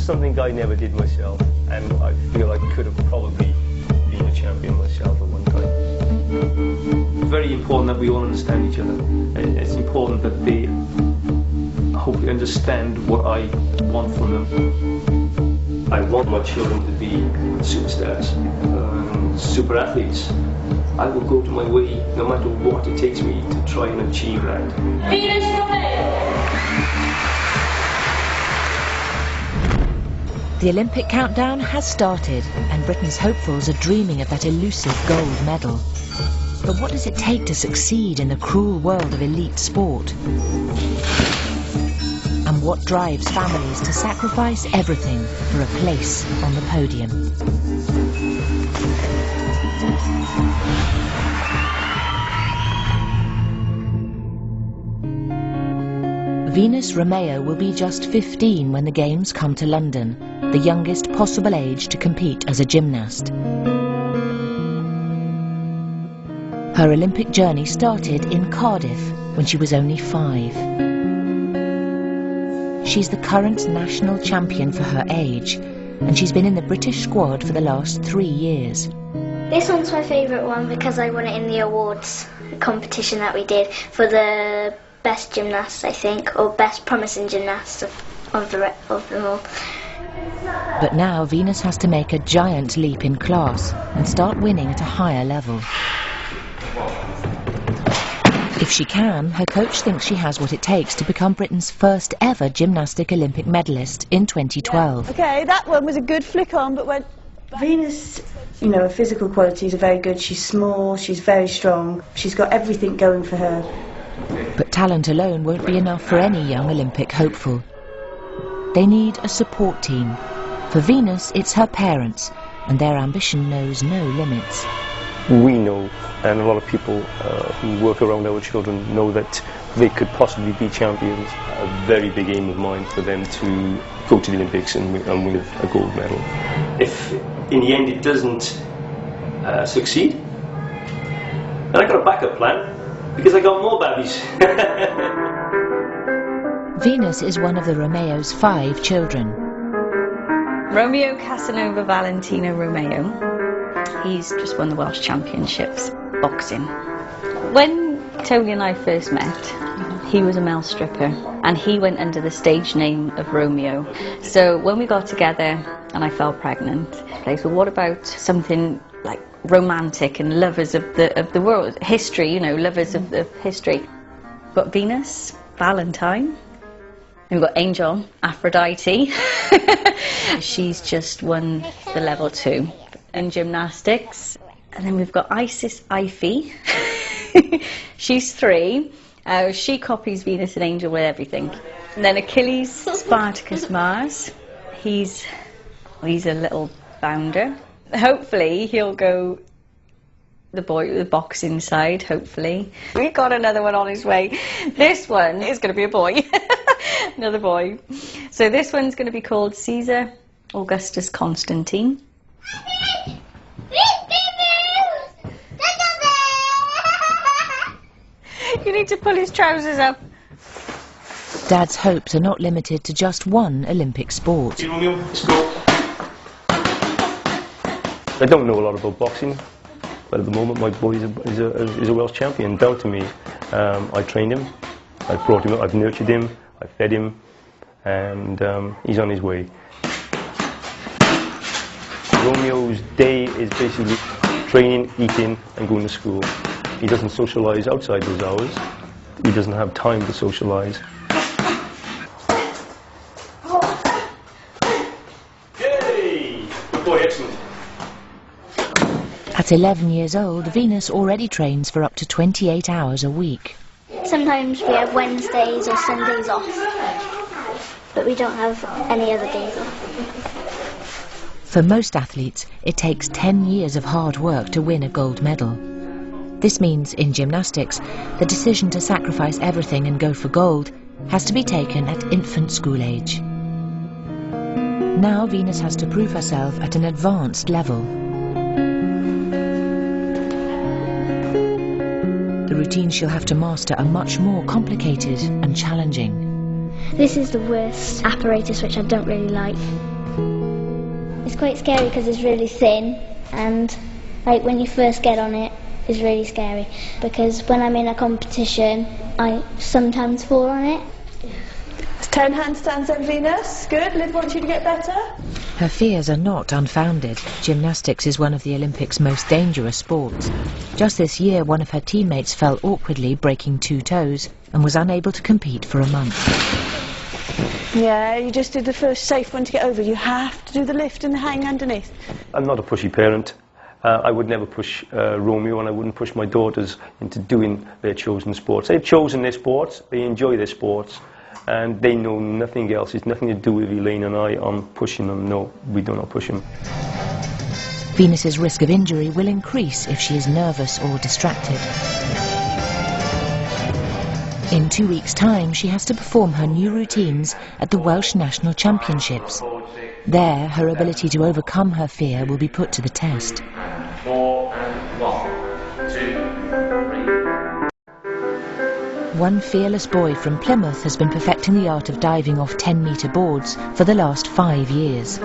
something I never did myself, and I feel I could have probably been a champion myself at one time. It's very important that we all understand each other. It's important that they hopefully understand what I want from them. I want my children to be superstars, super athletes. I will go to my way, no matter what it takes me to try and achieve that. Venus Romeo! The Olympic countdown has started, and Britain's hopefuls are dreaming of that elusive gold medal. But what does it take to succeed in the cruel world of elite sport? And what drives families to sacrifice everything for a place on the podium? Venus Romeo will be just 15 when the Games come to London, the youngest possible age to compete as a gymnast. Her Olympic journey started in Cardiff when she was only 5. She's the current national champion for her age, and she's been in the British squad for the last 3 years. This one's my favourite one because I won it in the awards competition that we did for the best gymnast, I think, or best promising gymnast of them all. But now Venus has to make a giant leap in class and start winning at a higher level. If she can, her coach thinks she has what it takes to become Britain's first ever gymnastic Olympic medalist in 2012. Okay, that one was a good flick on, but when... Venus, you know, her physical qualities are very good. She's small, she's very strong, she's got everything going for her. But talent alone won't be enough for any young Olympic hopeful. They need a support team. For Venus, it's her parents, and their ambition knows no limits. We know, and a lot of people who work around our children know, that they could possibly be champions. A very big aim of mine for them to go to the Olympics and win a gold medal. If in the end it doesn't succeed, then I've got a backup plan, because I got more babies. Venus is one of the Romeo's 5 children. Romeo Casanova Valentino Romeo. He's just won the Welsh Championships, boxing. When Tony and I first met, he was a male stripper, and he went under the stage name of Romeo. So when we got together and I fell pregnant, I said, what about something like romantic and lovers of the world, history, you know, lovers of history. Got Venus, Valentine, and we've got Angel, Aphrodite. She's just won the level 2 in gymnastics. And then we've got Isis Ify. She's 3. She copies Venus and Angel with everything. And then Achilles Spartacus Mars. He's a little bounder. Hopefully he'll go the boy with the boxing side, hopefully. We've got another one on his way. This one is going to be a boy. Another boy. So this one's going to be called Caesar Augustus Constantine. You need to pull his trousers up. Dad's hopes are not limited to just one Olympic sport. Let's go. I don't know a lot about boxing, but at the moment my boy is a Welsh champion, down to me. I trained him, I brought him up, I've nurtured him, I fed him, and he's on his way. Romeo's day is basically training, eating and going to school. He doesn't socialise outside those hours. He doesn't have time to socialise. Yay! Good boy, excellent. At 11 years old, Venus already trains for up to 28 hours a week. Sometimes we have Wednesdays or Sundays off, but we don't have any other days off. For most athletes, it takes 10 years of hard work to win a gold medal. This means, in gymnastics, the decision to sacrifice everything and go for gold has to be taken at infant school age. Now Venus has to prove herself at an advanced level. The routines she'll have to master are much more complicated and challenging. This is the worst apparatus, which I don't really like. It's quite scary because it's really thin, and like when you first get on it, it's really scary. Because when I'm in a competition, I sometimes fall on it. It's 10 handstands then, Venus. Good. Liv wants you to get better. Her fears are not unfounded. Gymnastics is one of the Olympics' most dangerous sports. Just this year, one of her teammates fell awkwardly, breaking 2 toes, and was unable to compete for a month. Yeah, you just did the first safe one to get over. You have to do the lift and the hang underneath. I'm not a pushy parent. I would never push Romeo, and I wouldn't push my daughters into doing their chosen sports. They've chosen their sports, they enjoy their sports, and they know nothing else. It's nothing to do with Elaine and I on pushing them. No, we do not push them. Venus's risk of injury will increase if she is nervous or distracted. In 2 weeks' time, she has to perform her new routines at the Welsh National Championships. There, her ability to overcome her fear will be put to the test. 4 and 1, 2, 3. One fearless boy from Plymouth has been perfecting the art of diving off 10-metre boards for the last 5 years.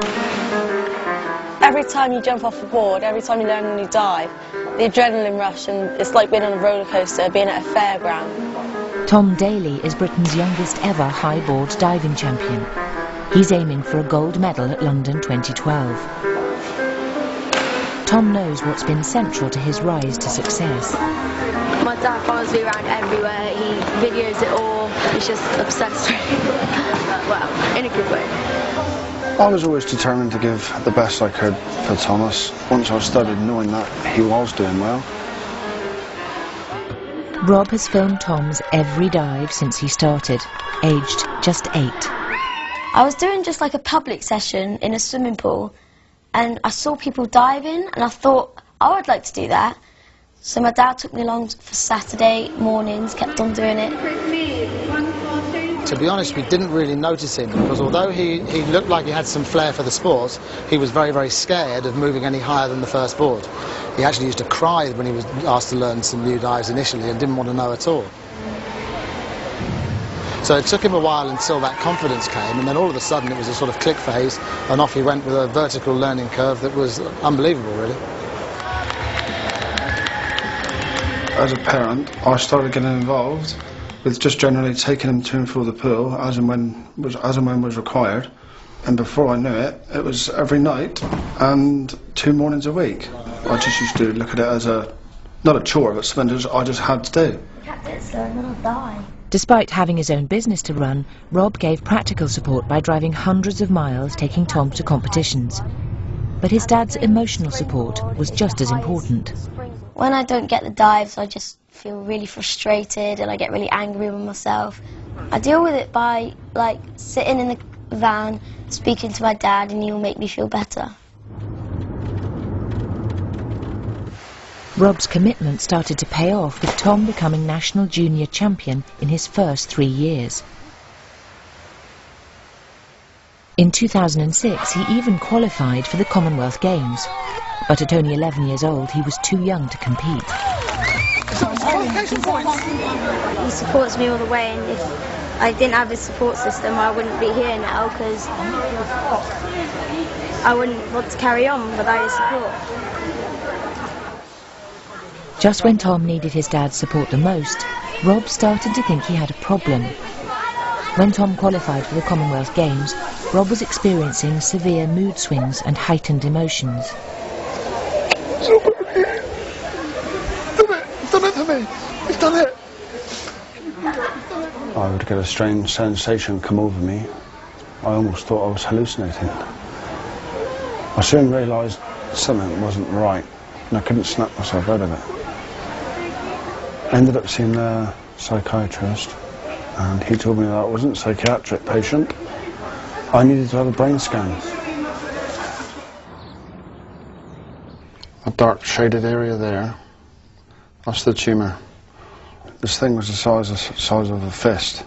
Every time you jump off a board, every time you learn a new dive, the adrenaline rush, and it's like being on a roller coaster, being at a fairground. Tom Daly is Britain's youngest ever high-board diving champion. He's aiming for a gold medal at London 2012. Tom knows what's been central to his rise to success. My dad follows me around everywhere, he videos it all, he's just obsessed with it. Well, in a good way. I was always determined to give the best I could for Thomas, once I started knowing that he was doing well. Rob has filmed Tom's every dive since he started, aged just 8. I was doing just like a public session in a swimming pool, and I saw people diving, and I thought, oh, I'd like to do that. So my dad took me along for Saturday mornings, kept on doing it. To be honest, we didn't really notice him, because although he looked like he had some flair for the sport, he was very, very scared of moving any higher than the first board. He actually used to cry when he was asked to learn some new dives initially and didn't want to know at all. So it took him a while until that confidence came, and then all of a sudden it was a sort of click phase, and off he went with a vertical learning curve that was unbelievable, really. As a parent, I started getting involved with just generally taking him to and through the pool as and when was required. And before I knew it, it was every night and 2 mornings a week. I just used to look at it as not a chore, but something I just had to do. Despite having his own business to run, Rob gave practical support by driving hundreds of miles taking Tom to competitions. But his dad's emotional support was just as important. When I don't get the dives, I just feel really frustrated and I get really angry with myself. I deal with it by like sitting in the van, speaking to my dad, and he'll make me feel better. Rob's commitment started to pay off, with Tom becoming national junior champion in his first 3 years. In 2006, he even qualified for the Commonwealth Games, but at only 11 years old, he was too young to compete. He supports me all the way, and if I didn't have his support system, I wouldn't be here now, because I wouldn't want to carry on without his support. Just when Tom needed his dad's support the most, Rob started to think he had a problem. When Tom qualified for the Commonwealth Games, Rob was experiencing severe mood swings and heightened emotions. He's done it for me! He's done it! I would get a strange sensation come over me. I almost thought I was hallucinating. I soon realised something wasn't right, and I couldn't snap myself out of it. I ended up seeing a psychiatrist, and he told me that I wasn't a psychiatric patient. I needed to have a brain scan. A dark shaded area there, that's the tumour. This thing was the size of a fist,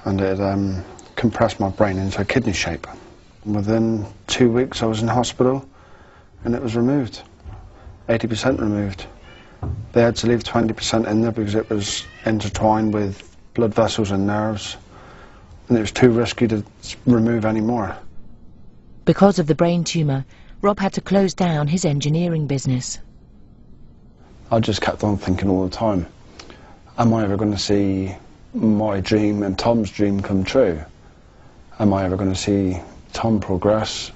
and it compressed my brain into a kidney shape. Within 2 weeks I was in hospital, and it was removed, 80% removed. They had to leave 20% in there because it was intertwined with blood vessels and nerves, and it was too risky to remove any more. Because of the brain tumour, Rob had to close down his engineering business. I just kept on thinking all the time, am I ever going to see my dream and Tom's dream come true? Am I ever going to see Tom progress?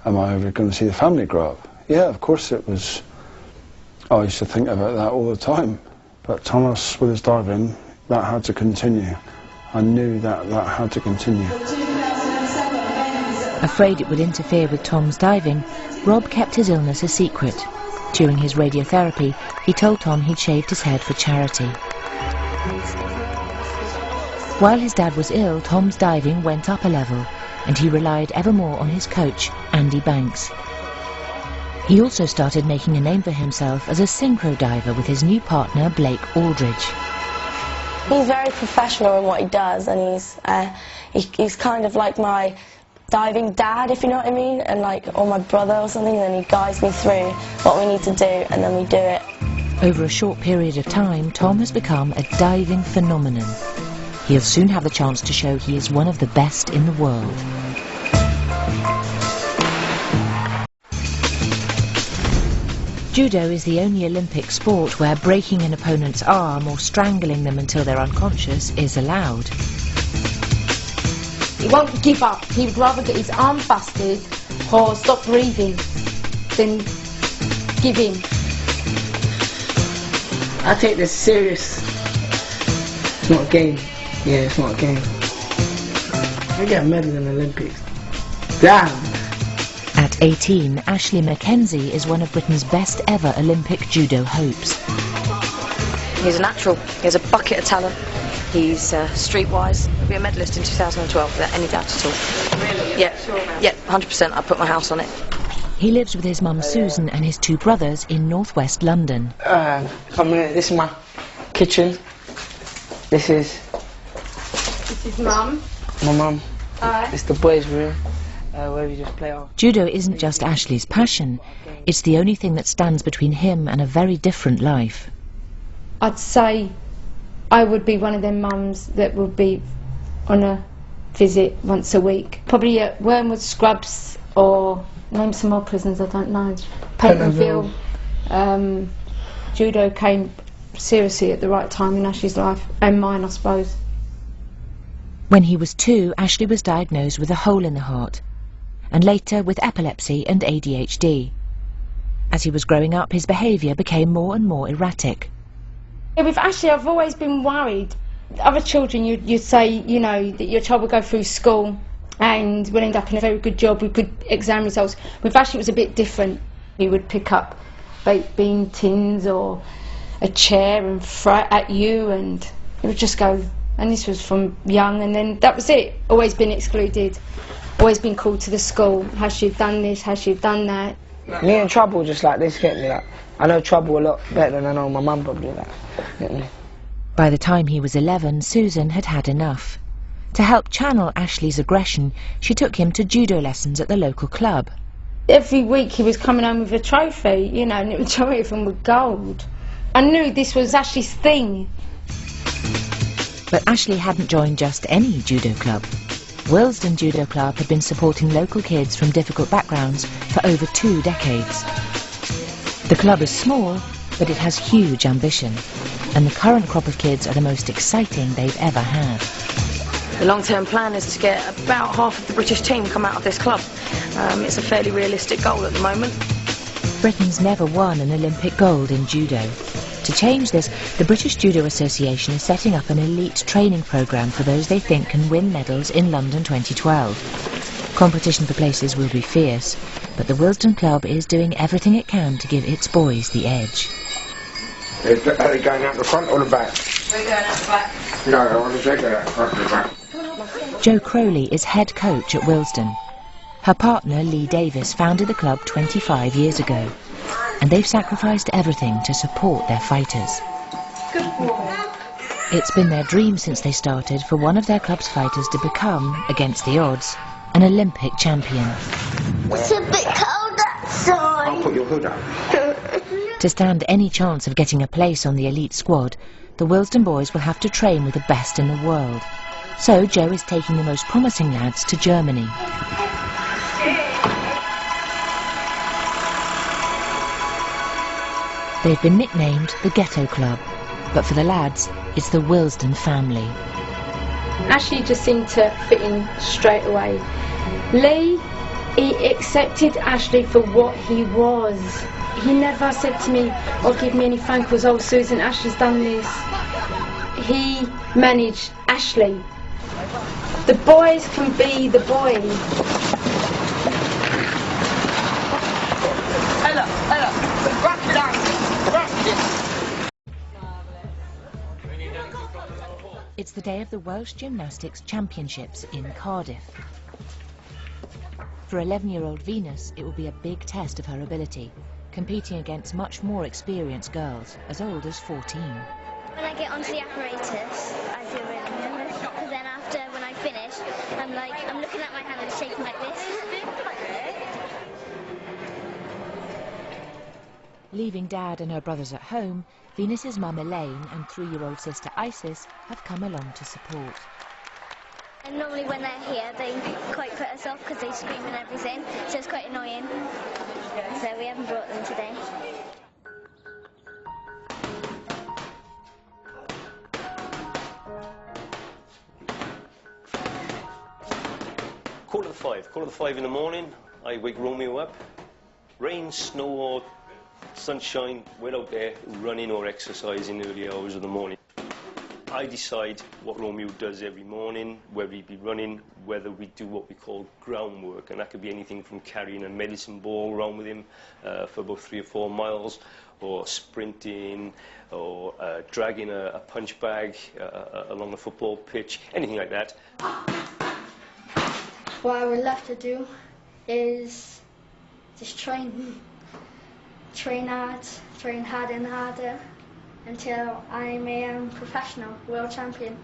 Am I ever going to see the family grow up? Yeah, of course it was. I used to think about that all the time. But Thomas, with his diving, that had to continue. I knew that that had to continue. Afraid it would interfere with Tom's diving, Rob kept his illness a secret. During his radiotherapy, he told Tom he'd shaved his head for charity. While his dad was ill, Tom's diving went up a level, and he relied ever more on his coach, Andy Banks. He also started making a name for himself as a synchro diver with his new partner, Blake Aldridge. He's very professional in what he does, and he's kind of like my diving dad, if you know what I mean, and like, or my brother or something, and he guides me through what we need to do, and then we do it. Over a short period of time, Tom has become a diving phenomenon. He'll soon have the chance to show he is one of the best in the world. Judo is the only Olympic sport where breaking an opponent's arm or strangling them until they're unconscious is allowed. He won't give up. He would rather get his arm busted or stop breathing than give in. I take this serious. It's not a game. Yeah, it's not a game. I get a medal in the Olympics. Damn! At 18, Ashley Mackenzie is one of Britain's best ever Olympic judo hopes. He's a natural. He has a bucket of talent. He's streetwise. He'll be a medalist in 2012 without any doubt at all. Really? Yeah, 100%. I put my house on it. He lives with his mum Susan and his two brothers in northwest London. Come in. This is my kitchen. This is Mum. My mum. It's the boys' room where we just play off. Judo isn't just Ashley's passion. It's the only thing that stands between him and a very different life. I'd say I would be one of them mums that would be on a visit once a week. Probably at Wormwood Scrubs or name some more prisons, I don't know. Pentonville. Judo came seriously at the right time in Ashley's life, and mine, I suppose. When he was 2, Ashley was diagnosed with a hole in the heart, and later with epilepsy and ADHD. As he was growing up, his behaviour became more and more erratic. With Ashley, I've always been worried. Other children, you'd say, you know, that your child would go through school and will end up in a very good job with good exam results. With Ashley, it was a bit different. He would pick up baked bean tins or a chair and throw it at you, and it would just go. And this was from young, and then that was it. Always been excluded, always been called to the school. Has she done this? Has she done that? Me in trouble just like this get me. Like, I know trouble a lot better than I know my mum probably. Get me. By the time he was 11, Susan had had enough. To help channel Ashley's aggression, she took him to judo lessons at the local club. Every week he was coming home with a trophy, you know, and the majority of them were gold. I knew this was Ashley's thing. But Ashley hadn't joined just any judo club. Willesden Judo Club had been supporting local kids from difficult backgrounds for over 2 decades. The club is small, but it has huge ambition, and the current crop of kids are the most exciting they've ever had. The long-term plan is to get about half of the British team come out of this club. It's a fairly realistic goal at the moment. Britain's never won an Olympic gold in judo. To change this, the British Judo Association is setting up an elite training programme for those they think can win medals in London 2012. Competition for places will be fierce, but the Willesden Club is doing everything it can to give its boys the edge. Are they going out the front or the back? We're going out the back. No, I want to take it out front or the back. Jo Crowley is head coach at Willesden. Her partner, Lee Davis, founded the club 25 years ago, and they've sacrificed everything to support their fighters. It's been their dream since they started for one of their club's fighters to become, against the odds, an Olympic champion. It's a bit cold outside. I'll put your hood up. To stand any chance of getting a place on the elite squad, the Willesden boys will have to train with the best in the world. So Jo is taking the most promising lads to Germany. They've been nicknamed the Ghetto Club, but for the lads, it's the Willesden family. Ashley just seemed to fit in straight away. Lee, he accepted Ashley for what he was. He never said to me, "Oh, give me any phone calls, oh Susan, Ashley's done this." He managed Ashley. The boys can be the boys. It's the day of the Welsh Gymnastics Championships in Cardiff. For 11-year-old Venus, it will be a big test of her ability, competing against much more experienced girls, as old as 14. When I get onto the apparatus, I feel really nervous, because then after, when I finish, I'm looking at my hand and shaking like this. Leaving Dad and her brothers at home, Venus's mum Elaine and 3-year-old sister Isis have come along to support. And normally when they're here, they quite put us off because they scream and everything, so it's quite annoying. So we haven't brought them today. Quarter to five in the morning, I wake Romeo up. Rain, snow or sunshine, we're out there running or exercising early hours of the morning. I decide what Romeo does every morning, whether he be running, whether we do what we call groundwork, and that could be anything from carrying a medicine ball around with him for about 3 or 4 miles, or sprinting, or dragging a punch bag along the football pitch, anything like that. What I would love to do is just train hard and harder until I'm a professional world champion.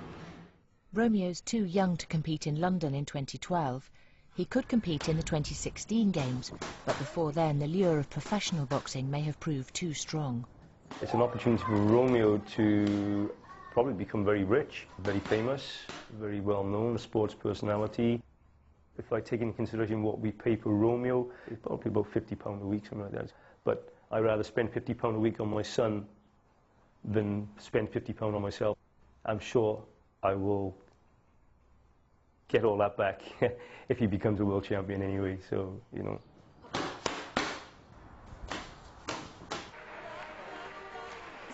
Romeo's too young to compete in London in 2012. He could compete in the 2016 Games, but before then the lure of professional boxing may have proved too strong. It's an opportunity for Romeo to probably become very rich, very famous, very well known, a sports personality. If I take into consideration what we pay for Romeo, it's probably about £50 a week, something like that. But I'd rather spend £50 a week on my son than spend £50 on myself. I'm sure I will get all that back if he becomes a world champion anyway, so, you know.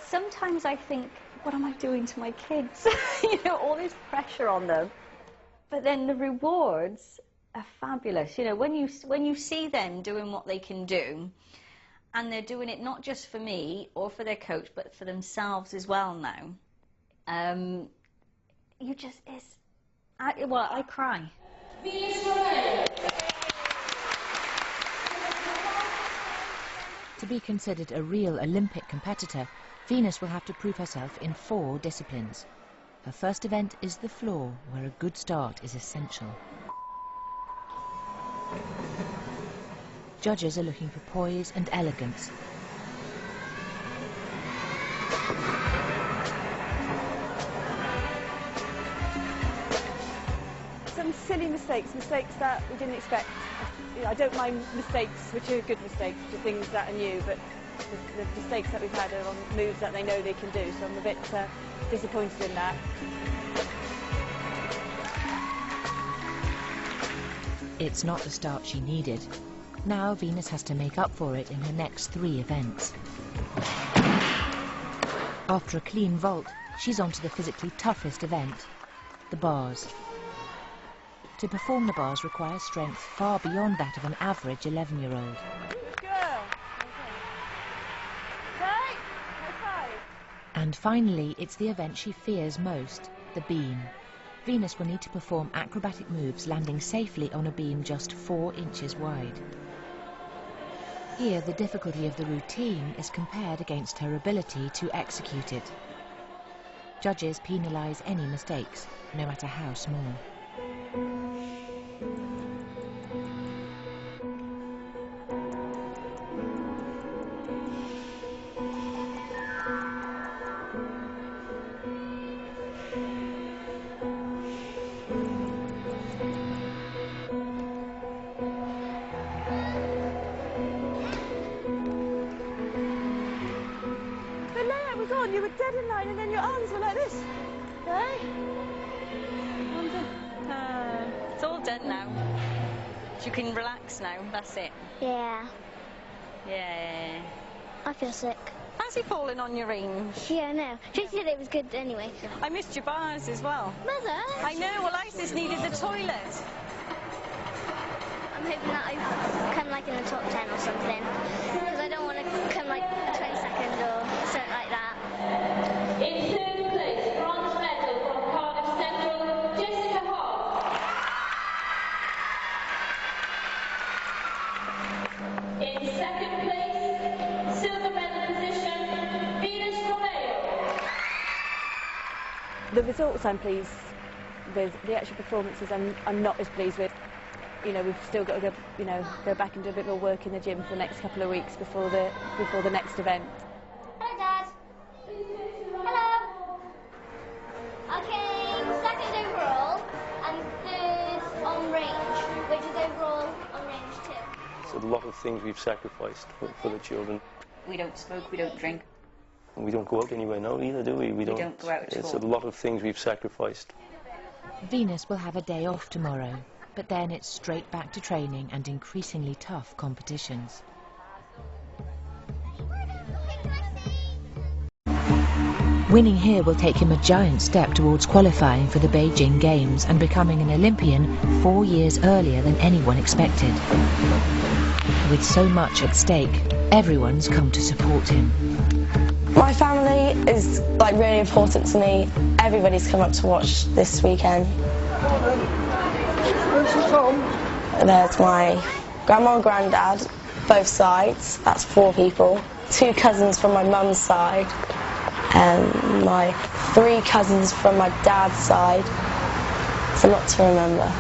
Sometimes I think, what am I doing to my kids? You know, all this pressure on them. But then the rewards are fabulous. You know, when you see them doing what they can do, and they're doing it not just for me or for their coach, but for themselves as well now. You just, I cry. To be considered a real Olympic competitor, Venus will have to prove herself in 4 disciplines. Her first event is the floor, where a good start is essential. Judges are looking for poise and elegance. Some silly mistakes that we didn't expect. You know, I don't mind mistakes which are good mistakes, which are things that are new, but the mistakes that we've had are on moves that they know they can do, so I'm a bit disappointed in that. It's not the start she needed. Now Venus has to make up for it in her next 3 events. After a clean vault, she's on to the physically toughest event, the bars. To perform the bars requires strength far beyond that of an average 11-year-old. And finally, it's the event she fears most, the beam. Venus will need to perform acrobatic moves landing safely on a beam just 4 inches wide. Here, the difficulty of the routine is compared against her ability to execute it. Judges penalise any mistakes, no matter how small. head in line and then your arms were like this. Okay? It's all done now. You can relax now, that's it. Yeah. Yeah. I feel sick. Fancy falling on your range? Yeah, no. She said it was good anyway. I missed your bars as well. Mother? I know, well Isis needed the toilet. I'm hoping that I come like in the top 10 or something. Because I don't want to come like 22nd or something like that. In third place, bronze medal from Cardiff Central, Jessica Hall. In second place, silver medal position, Venus Romeo. The results I'm pleased with, the actual performances I'm not as pleased with. You know, we've still got to go back and do a bit more work in the gym for the next couple of weeks before the next event. Hello, Dad. Hello. I came second overall and third on range, which is overall on range 2. It's a lot of things we've sacrificed for the children. We don't smoke, we don't drink. And we don't go out anywhere now either, do we? We don't go out at It's all. a lot of things we've sacrificed. Venus will have a day off tomorrow, but then it's straight back to training and increasingly tough competitions. Winning here will take him a giant step towards qualifying for the Beijing Games and becoming an Olympian 4 years earlier than anyone expected. With so much at stake, everyone's come to support him. My family is like really important to me. Everybody's come up to watch this weekend. There's my grandma and granddad, both sides, that's 4 people. 2 cousins from my mum's side, and my 3 cousins from my dad's side. It's a lot to remember.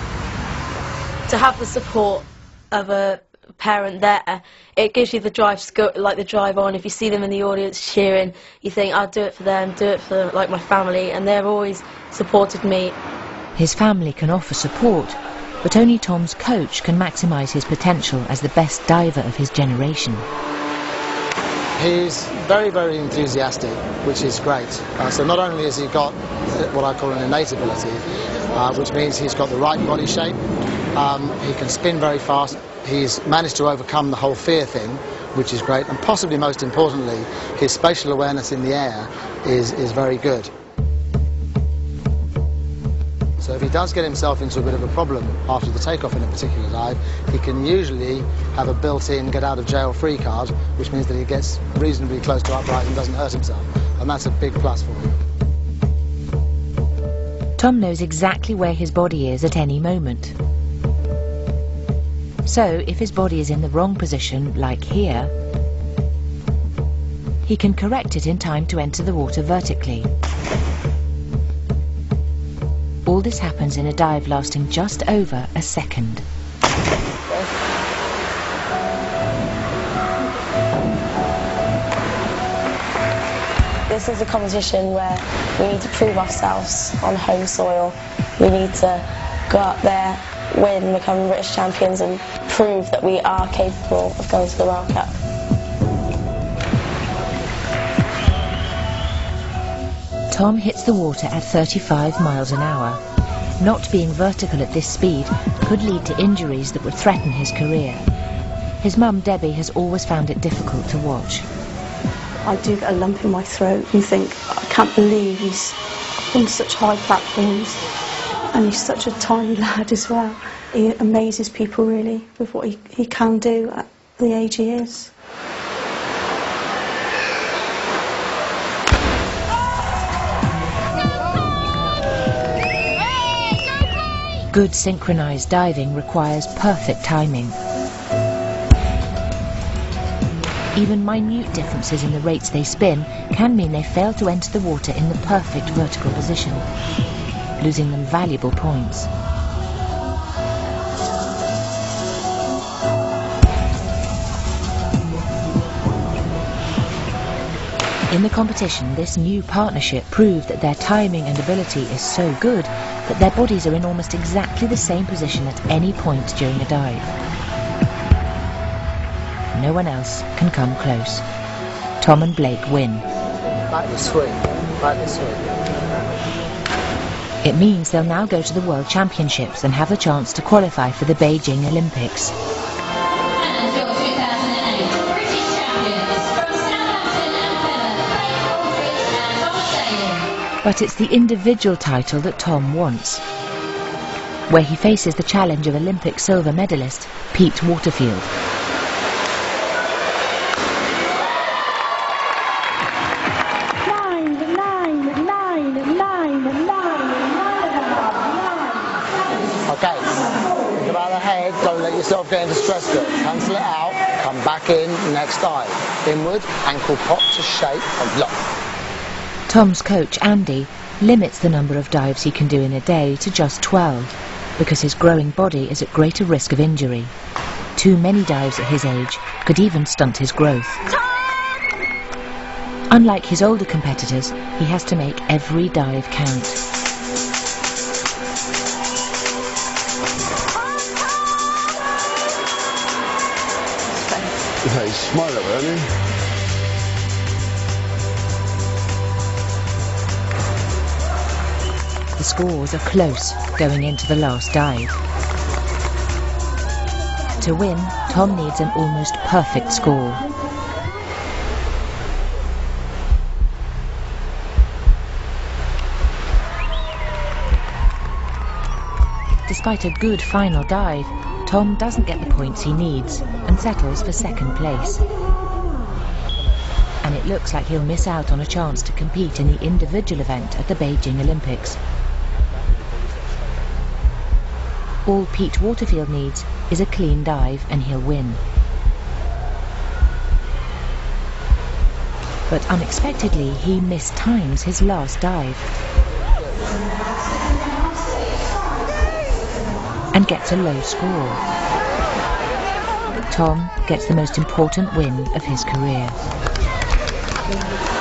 To have the support of a parent there, it gives you the drive to go, like the drive on. If you see them in the audience cheering, you think, I'll do it for them, do it for like my family, and they've always supported me. His family can offer support, but only Tom's coach can maximise his potential as the best diver of his generation. He's very, very enthusiastic, which is great. So not only has he got what I call an innate ability, which means he's got the right body shape, he can spin very fast, he's managed to overcome the whole fear thing, which is great, and possibly most importantly, his spatial awareness in the air is very good. So if he does get himself into a bit of a problem after the takeoff in a particular dive, he can usually have a built-in get-out-of-jail-free card, which means that he gets reasonably close to upright and doesn't hurt himself. And that's a big plus for him. Tom knows exactly where his body is at any moment. So if his body is in the wrong position, like here, he can correct it in time to enter the water vertically. All this happens in a dive lasting just over a second. This is a competition where we need to prove ourselves on home soil. We need to go up there, win, become British champions and prove that we are capable of going to the World Cup. Tom hits the water at 35 miles an hour. Not being vertical at this speed could lead to injuries that would threaten his career. His mum, Debbie, has always found it difficult to watch. I do get a lump in my throat and think, I can't believe he's on such high platforms, and he's such a tiny lad as well. He amazes people really with what he can do at the age he is. Good synchronized diving requires perfect timing. Even minute differences in the rates they spin can mean they fail to enter the water in the perfect vertical position, losing them valuable points. In the competition, this new partnership proved that their timing and ability is so good that their bodies are in almost exactly the same position at any point during a dive. No one else can come close. Tom and Blake win. Backward swing. Backward swing. It means they'll now go to the World Championships and have the chance to qualify for the Beijing Olympics. And your 2008 British champions from Southampton and Plymouth, Craig Aldrich and Thomas Daly. But it's the individual title that Tom wants, where he faces the challenge of Olympic silver medalist Pete Waterfield. Okay, think about the head, don't let yourself get into stress grip. Cancel it out, come back in, next dive. Inward, ankle pop to shape and block. Tom's coach, Andy, limits the number of dives he can do in a day to just 12, because his growing body is at greater risk of injury. Too many dives at his age could even stunt his growth. Unlike his older competitors, he has to make every dive count. He's smart up, isn't he? The scores are close going into the last dive. To win, Tom needs an almost perfect score. Despite a good final dive, Tom doesn't get the points he needs and settles for second place. And it looks like he'll miss out on a chance to compete in the individual event at the Beijing Olympics. All Pete Waterfield needs is a clean dive and he'll win. But unexpectedly, he mistimes his last dive and gets a low score. Tom gets the most important win of his career.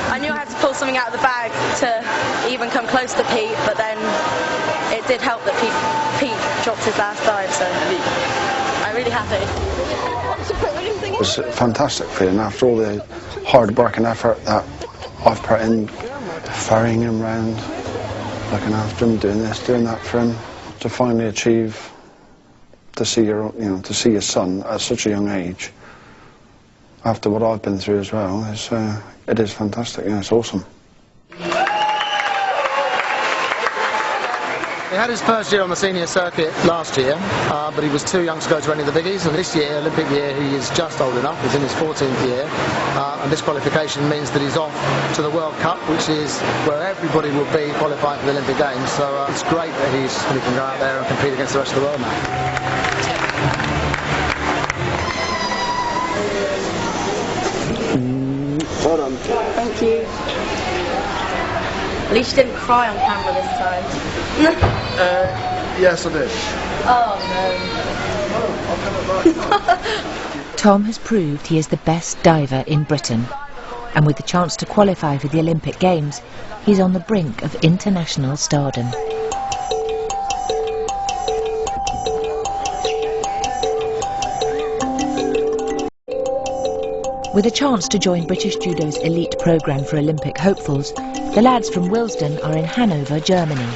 I knew I had to pull something out of the bag to even come close to Pete, but then it did help that Pete dropped his last dive, so I'm really happy. It was a fantastic feeling after all the hard work and effort that I've put in, ferrying him around, looking after him, doing this, doing that for him, to finally achieve, to see your son at such a young age, after what I've been through as well, it is fantastic. It's awesome. He had his first year on the senior circuit last year, but he was too young to go to any of the biggies. And this year, Olympic year, he is just old enough. He's in his 14th year, and this qualification means that he's off to the World Cup, which is where everybody will be qualifying for the Olympic Games. So it's great that he can go out there and compete against the rest of the world now. Well done. Thank you. At least you didn't cry on camera this time. Yes, I did. Oh no. Tom has proved he is the best diver in Britain, and with the chance to qualify for the Olympic Games, he's on the brink of international stardom. With a chance to join British Judo's elite programme for Olympic hopefuls, the lads from Willesden are in Hanover, Germany.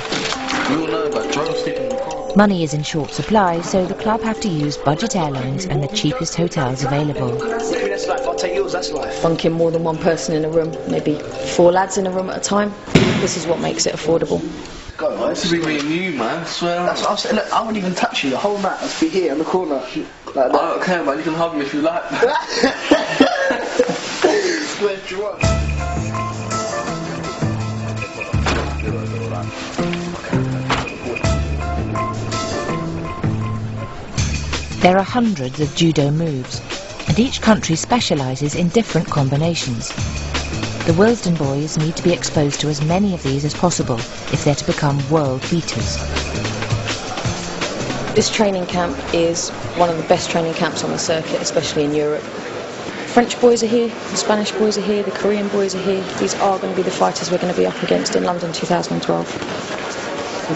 Money is in short supply, so the club have to use budget airlines and the cheapest hotels available. Bunking more than one person in a room, maybe 4 lads in a room at a time. This is what makes it affordable. This is me and you, man. I swear. That's what I'm saying. Look, I wouldn't even touch you. The whole mat must be here in the corner. Like that. I don't care, man. You can hug me if you like. There are hundreds of judo moves, and each country specialises in different combinations. The Willesden boys need to be exposed to as many of these as possible if they're to become world beaters. This training camp is one of the best training camps on the circuit, especially in Europe. French boys are here, the Spanish boys are here, the Korean boys are here. These are going to be the fighters we're going to be up against in London 2012.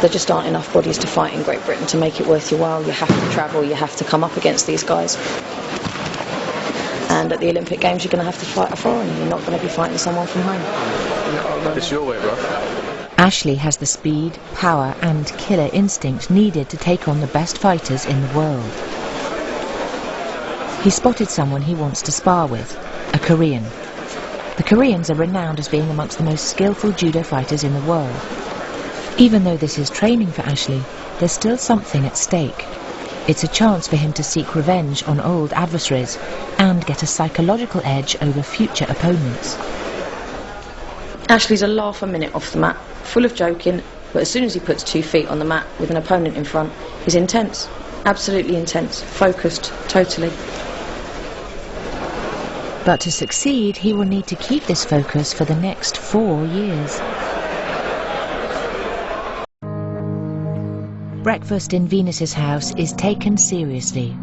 There just aren't enough bodies to fight in Great Britain to make it worth your while. You have to travel, you have to come up against these guys. And at the Olympic Games you're going to have to fight a foreigner, you're not going to be fighting someone from home. It's your way, bro. Ashley has the speed, power and killer instinct needed to take on the best fighters in the world. He spotted someone he wants to spar with, a Korean. The Koreans are renowned as being amongst the most skillful judo fighters in the world. Even though this is training for Ashley, there's still something at stake. It's a chance for him to seek revenge on old adversaries and get a psychological edge over future opponents. Ashley's a laugh a minute off the mat, full of joking, but as soon as he puts 2 feet on the mat with an opponent in front, he's intense. Absolutely intense. Focused. Totally. But to succeed, he will need to keep this focus for the next 4 years. Breakfast in Venus's house is taken seriously.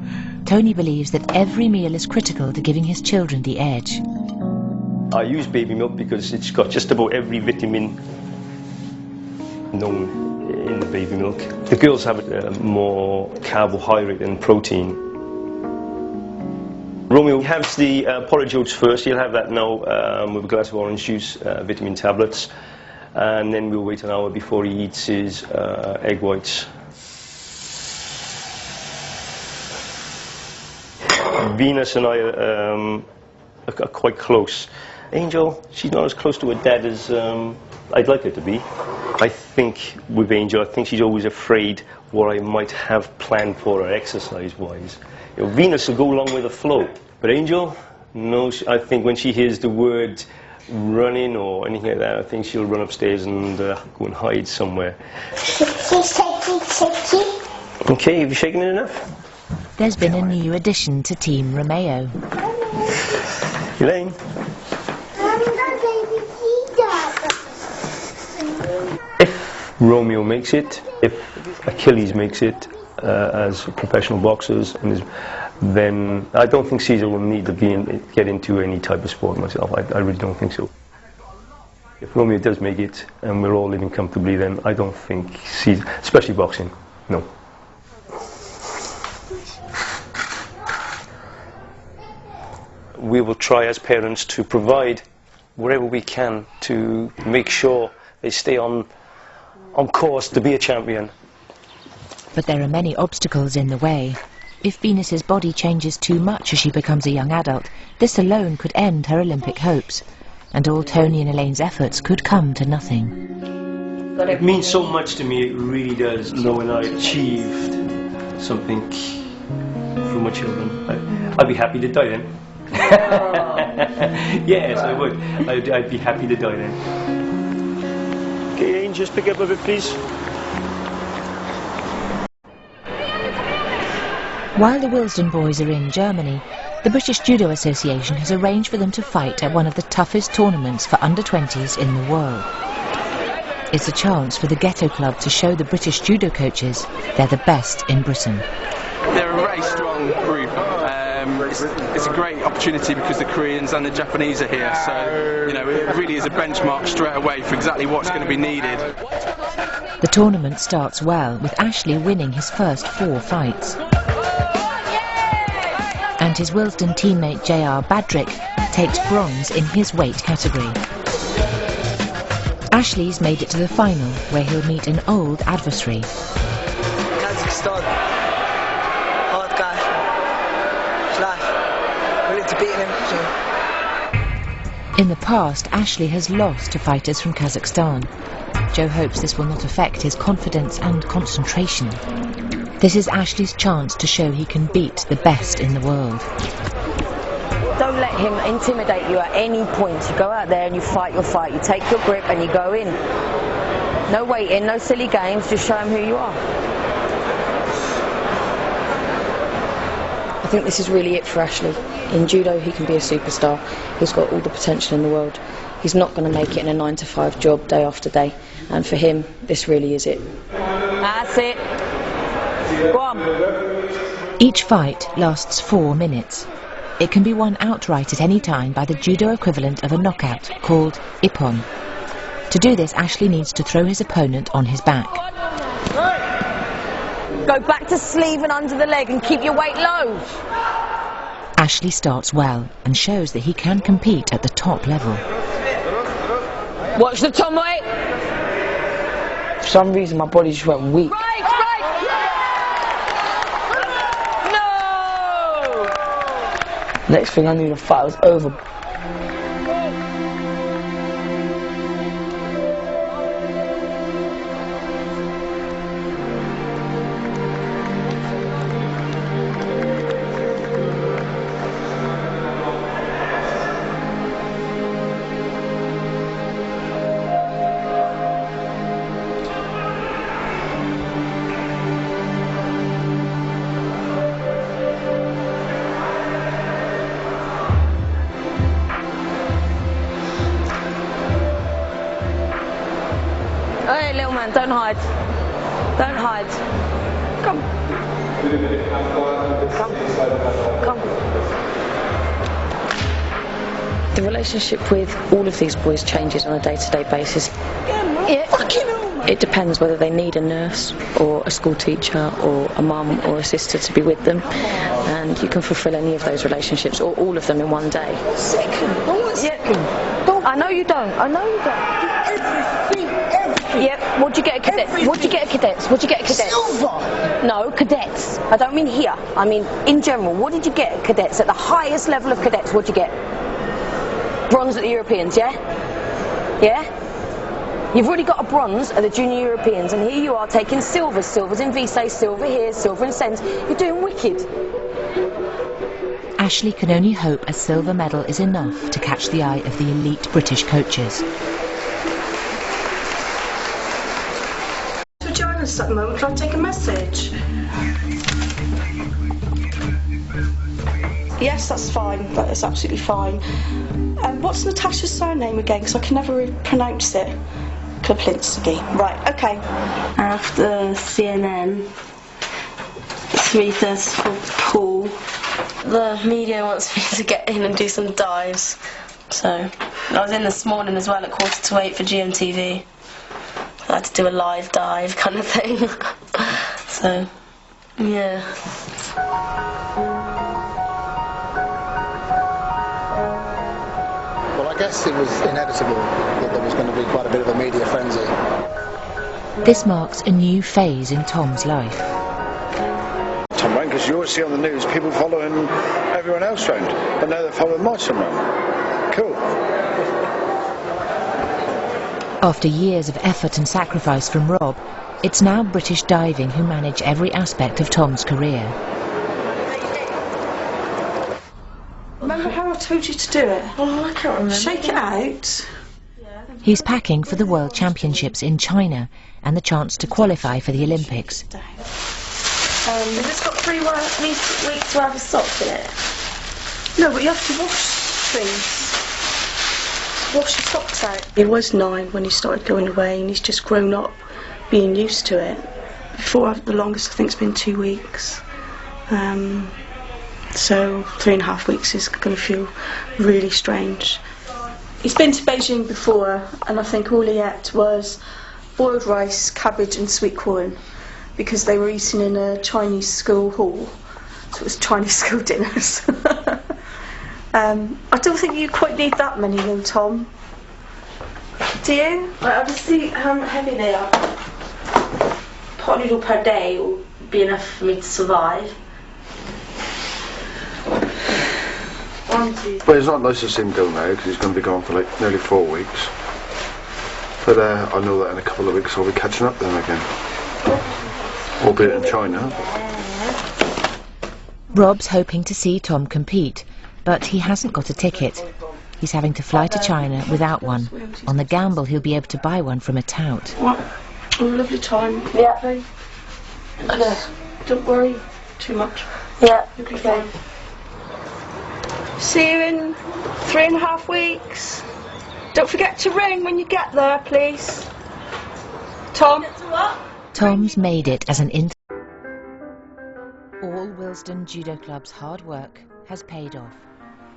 Tony believes that every meal is critical to giving his children the edge. I use baby milk because it's got just about every vitamin known in the baby milk. The girls have more carbohydrate and protein. Romeo has the porridge oats first. He'll have that now with a glass of orange juice, vitamin tablets, and then we'll wait an hour before he eats his egg whites. Venus and I are quite close. Angel, she's not as close to her dad as I'd like her to be. I think with Angel, I think she's always afraid what I might have planned for her exercise-wise. You know, Venus will go along with the flow, but Angel, no, I think when she hears the word running or anything like that, I think she'll run upstairs and go and hide somewhere. Okay, have you shaken it enough? There's been a new addition to Team Romeo. Elaine? If Romeo makes it, if Achilles makes it as professional boxers, then I don't think Caesar will need to get into any type of sport myself. I really don't think so. If Romeo does make it and we're all living comfortably, then I don't think Caesar, especially boxing, no. We will try as parents to provide whatever we can to make sure they stay on course to be a champion. But there are many obstacles in the way. If Venus's body changes too much as she becomes a young adult, this alone could end her Olympic hopes, and all Tony and Elaine's efforts could come to nothing. It means so much to me, it really does, knowing I achieved something for my children. I'd be happy to die then. Yes, I would. I'd be happy to die then. Okay, Ain, just pick up a bit, please. While the Wilsden boys are in Germany, the British Judo Association has arranged for them to fight at one of the toughest tournaments for under-20s in the world. It's a chance for the Ghetto Club to show the British judo coaches they're the best in Britain. They're a very strong group. It's a great opportunity because the Koreans and the Japanese are here, so you know it really is a benchmark straight away for exactly what's going to be needed. The tournament starts well, with Ashley winning his first 4 fights. And his Wilsden teammate J.R. Badrick takes bronze in his weight category. Ashley's made it to the final, where he'll meet an old adversary. Kazakhstan. Hard guy. Slash. Willing to beat him. In the past, Ashley has lost to fighters from Kazakhstan. Joe hopes this will not affect his confidence and concentration. This is Ashley's chance to show he can beat the best in the world. Don't let him intimidate you at any point. You go out there and you fight your fight. You take your grip and you go in. No waiting, no silly games, just show him who you are. I think this is really it for Ashley. In judo he can be a superstar. He's got all the potential in the world. He's not going to make it in a 9-to-5 job day after day. And for him, this really is it. That's it. Go on. Each fight lasts 4 minutes. It can be won outright at any time by the judo equivalent of a knockout, called ippon. To do this, Ashley needs to throw his opponent on his back. Go back to sleeve and under the leg and keep your weight low. Ashley starts well and shows that he can compete at the top level. Watch the Tom weight. For some reason, my body just went weak. No! Next thing I knew, the fight was over. Hey, little man, don't hide. Don't hide. Come. Come. The relationship with all of these boys changes on a day-to-day basis. It depends whether they need a nurse or a school teacher or a mum or a sister to be with them, and you can fulfil any of those relationships or all of them in one day. I know you don't. I know you don't. Yep. What'd you get at cadets? What'd you get at cadets? What'd you get at cadets? Silver! No, cadets. I don't mean here. I mean in general. What did you get at cadets? At the highest level of cadets, what'd you get? Bronze at the Europeans, yeah? Yeah? You've already got a bronze at the Junior Europeans, and here you are taking silvers. Silvers in Vise, silver here, silver in Sens. You're doing wicked. Ashley can only hope a silver medal is enough to catch the eye of the elite British coaches. To join us at the moment, can I take a message? Yes, that's fine. That is absolutely fine. What's Natasha's surname again? Because I can never pronounce it. Kaplinski. Right, okay. After CNN, 3:30 for Paul. The media wants me to get in and do some dives. So, I was in this morning as well at 7:45 for GMTV. I had to do a live dive kind of thing. So, yeah. Well, I guess it was inevitable that there was going to be quite a bit of a media frenzy. This marks a new phase in Tom's life. Tom, because you always see on the news people following everyone else round, but now they're following my son round. Cool. After years of effort and sacrifice from Rob, it's now British Diving who manage every aspect of Tom's career. Remember how I told you to do it? Oh, I can't remember. Shake it out. He's packing for the World Championships in China and the chance to qualify for the Olympics. Has this got 3 weeks worth of socks in it? No, but you have to wash things. Wash your socks out. He was 9 when he started going away, and he's just grown up being used to it. Before, the longest I think has been 2 weeks. So 3.5 weeks is going to feel really strange. He's been to Beijing before, and I think all he ate was boiled rice, cabbage and sweet corn, because they were eating in a Chinese school hall, so it was Chinese school dinners. I don't think you quite need that many though, Tom. Do you? I'll just see how heavy they are. Pot noodle per day will be enough for me to survive. But it's not nice to see him go now because he's going to be gone for like nearly 4 weeks. But I know that in a couple of weeks I'll be catching up then again. Albeit in China. Rob's hoping to see Tom compete, but he hasn't got a ticket. He's having to fly to China without one. On the gamble he'll be able to buy one from a tout. What? A lovely time. Yeah. Okay. Don't worry too much. Yeah. You'll be fine. See you in 3.5 weeks. Don't forget to ring when you get there, please. Tom? Tom's made it as an All Willesden Judo Club's hard work has paid off.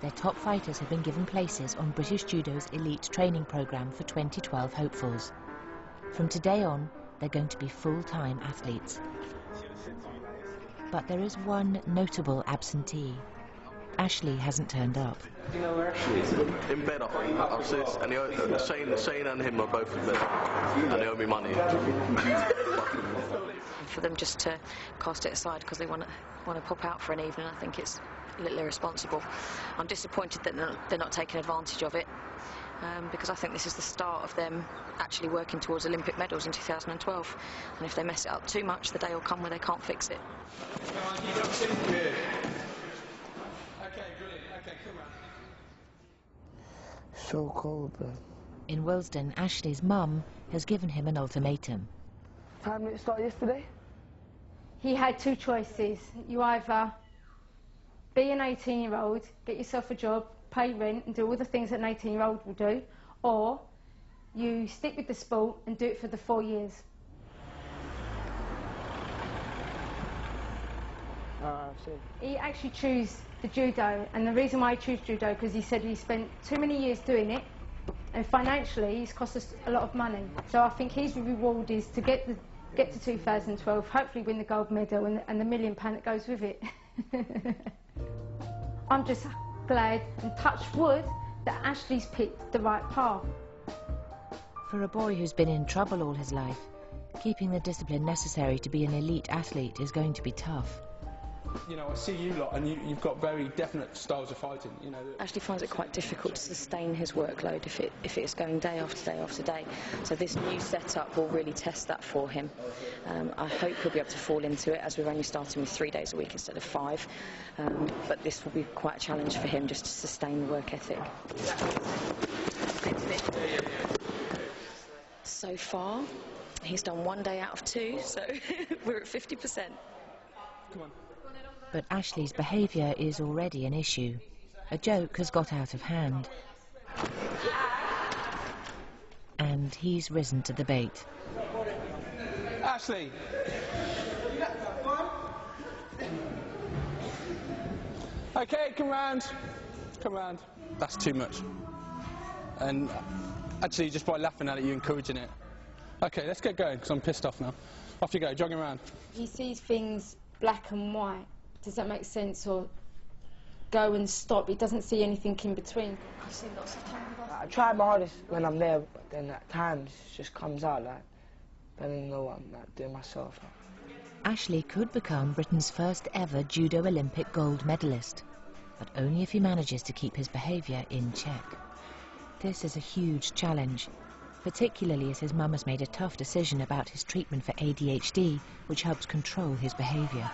Their top fighters have been given places on British Judo's elite training programme for 2012 hopefuls. From today on, they're going to be full-time athletes. But there is one notable absentee. Ashley hasn't turned up. Do you know where Ashley is? In bed, upstairs, and Shane and him are both in bed, and they owe me money. For them just to cast it aside because they want to pop out for an evening, I think it's a little irresponsible. I'm disappointed that they're not taking advantage of it, because I think this is the start of them actually working towards Olympic medals in 2012. And if they mess it up too much, the day will come where they can't fix it. Okay, brilliant. Okay, come on. So cold, though. In Willesden, Ashley's mum has given him an ultimatum. Time did it start yesterday? He had two choices. You either be an 18-year-old, get yourself a job, pay rent and do all the things that an 18-year-old will do, or you stick with the sport and do it for the 4 years. He actually chose the judo, and the reason why he chose judo because he said he spent too many years doing it, and financially it's cost us a lot of money. So I think his reward is to get to 2012, hopefully win the gold medal and the £1 million that goes with it. I'm just glad and touch wood that Ashley's picked the right path. For a boy who's been in trouble all his life, keeping the discipline necessary to be an elite athlete is going to be tough. You know, I see you lot, and you've got very definite styles of fighting. You know, Ashley finds it quite difficult to sustain his workload if it's going day after day after day. So this new setup will really test that for him. I hope he'll be able to fall into it, as we're only starting with 3 days a week instead of 5. But this will be quite a challenge for him just to sustain the work ethic. So far, he's done 1 day out of 2, so we're at 50%. Come on. But Ashley's behaviour is already an issue. A joke has got out of hand. And he's risen to the bait. Ashley! Okay, come round. Come round. That's too much. And actually, just by laughing at it, you're encouraging it. Okay, let's get going, because I'm pissed off now. Off you go, jogging around. He sees things black and white. Does that make sense? Or go and stop. He doesn't see anything in between. I've seen lots of times. I try my hardest when I'm there, but then at times it just comes out like, I don't know what I'm like, doing myself. Ashley could become Britain's first ever judo Olympic gold medalist, but only if he manages to keep his behaviour in check. This is a huge challenge, particularly as his mum has made a tough decision about his treatment for ADHD, which helps control his behaviour.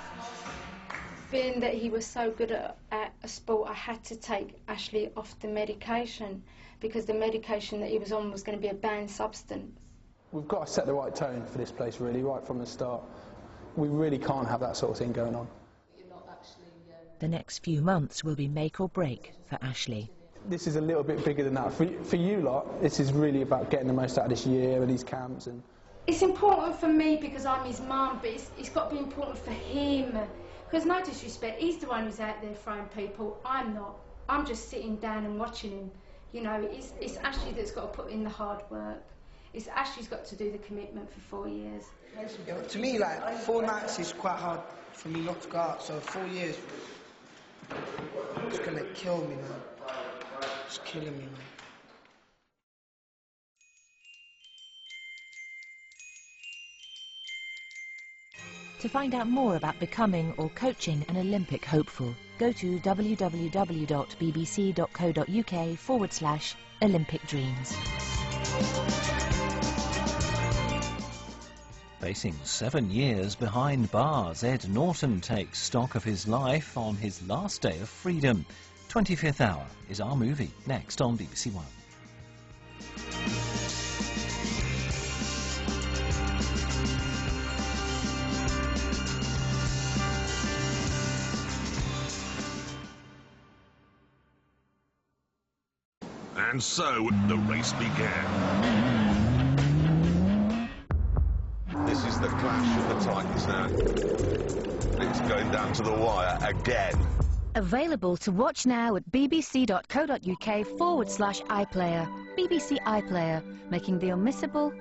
Being that he was so good at a sport, I had to take Ashley off the medication because the medication that he was on was going to be a banned substance. We've got to set the right tone for this place, really, right from the start. We really can't have that sort of thing going on. The next few months will be make or break for Ashley. This is a little bit bigger than that. For you lot, this is really about getting the most out of this year and these camps. And it's important for me because I'm his mum, but it's got to be important for him. Because no disrespect, he's the one who's out there throwing people. I'm not. I'm just sitting down and watching him. You know, it's Ashley that's got to put in the hard work. It's Ashley's got to do the commitment for 4 years. Yeah, to me, like, 4 nights is quite hard for me not to go out, so 4 years, it's gonna kill me, man. It's killing me, man. To find out more about becoming or coaching an Olympic hopeful, go to www.bbc.co.uk/Olympic Dreams. Facing 7 years behind bars, Ed Norton takes stock of his life on his last day of freedom. 25th Hour is our movie, next on BBC One. And so the race began. This is the clash of the titans now. It's going down to the wire again. Available to watch now at bbc.co.uk/iPlayer. BBC iPlayer, making the unmissable